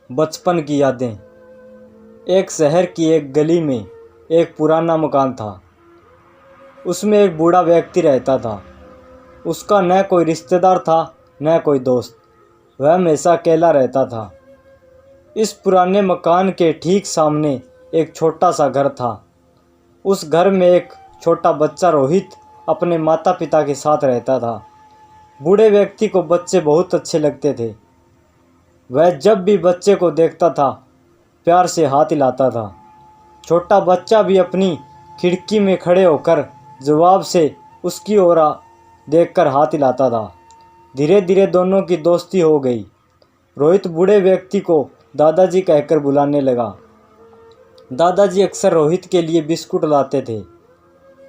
बचपन की यादें। एक शहर की एक गली में एक पुराना मकान था। उसमें एक बूढ़ा व्यक्ति रहता था। उसका न कोई रिश्तेदार था न कोई दोस्त। वह हमेशा अकेला रहता था। इस पुराने मकान के ठीक सामने एक छोटा सा घर था। उस घर में एक छोटा बच्चा रोहित अपने माता पिता के साथ रहता था। बूढ़े व्यक्ति को बच्चे बहुत अच्छे लगते थे। वह जब भी बच्चे को देखता था प्यार से हाथ हिलाता था। छोटा बच्चा भी अपनी खिड़की में खड़े होकर जवाब से उसकी ओर देखकर हाथ हिलाता था। धीरे धीरे दोनों की दोस्ती हो गई। रोहित बूढ़े व्यक्ति को दादाजी कहकर बुलाने लगा। दादाजी अक्सर रोहित के लिए बिस्कुट लाते थे।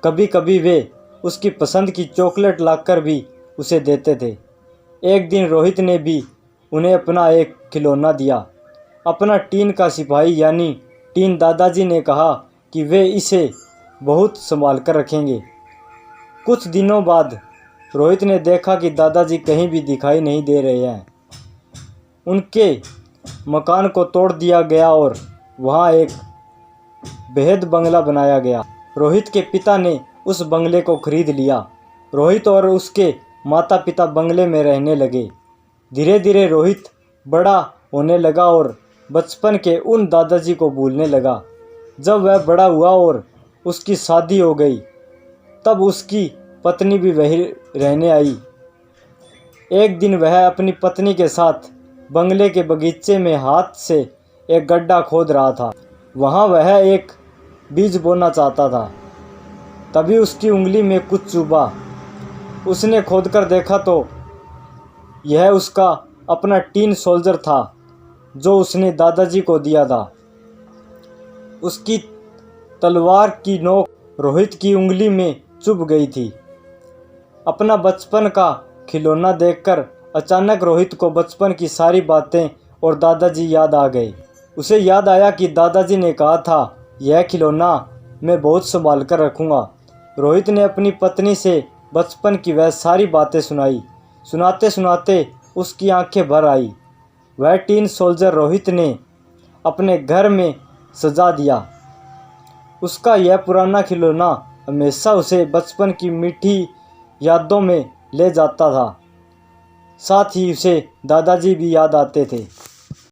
कभी कभी वे उसकी पसंद की चॉकलेट लाकर भी उसे देते थे। एक दिन रोहित ने भी उन्हें अपना एक खिलौना दिया, अपना टीन का सिपाही यानी टीन। दादाजी ने कहा कि वे इसे बहुत संभाल कर रखेंगे। कुछ दिनों बाद रोहित ने देखा कि दादाजी कहीं भी दिखाई नहीं दे रहे हैं। उनके मकान को तोड़ दिया गया और वहाँ एक बेहद बंगला बनाया गया। रोहित के पिता ने उस बंगले को खरीद लिया। रोहित और उसके माता पिता बंगले में रहने लगे। धीरे धीरे रोहित बड़ा होने लगा और बचपन के उन दादाजी को भूलने लगा। जब वह बड़ा हुआ और उसकी शादी हो गई तब उसकी पत्नी भी वहीं रहने आई। एक दिन वह अपनी पत्नी के साथ बंगले के बगीचे में हाथ से एक गड्ढा खोद रहा था। वहाँ वह एक बीज बोना चाहता था। तभी उसकी उंगली में कुछ चुभा। उसने खोदकर देखा तो यह उसका अपना टीन सोल्जर था जो उसने दादाजी को दिया था। उसकी तलवार की नोक रोहित की उंगली में चुभ गई थी। अपना बचपन का खिलौना देखकर अचानक रोहित को बचपन की सारी बातें और दादाजी याद आ गए। उसे याद आया कि दादाजी ने कहा था यह खिलौना मैं बहुत संभाल कर रखूँगा। रोहित ने अपनी पत्नी से बचपन की वह सारी बातें सुनाई। सुनाते सुनाते उसकी आंखें भर आई। वह टीन सोल्जर रोहित ने अपने घर में सजा दिया। उसका यह पुराना खिलौना हमेशा उसे बचपन की मीठी यादों में ले जाता था। साथ ही उसे दादाजी भी याद आते थे।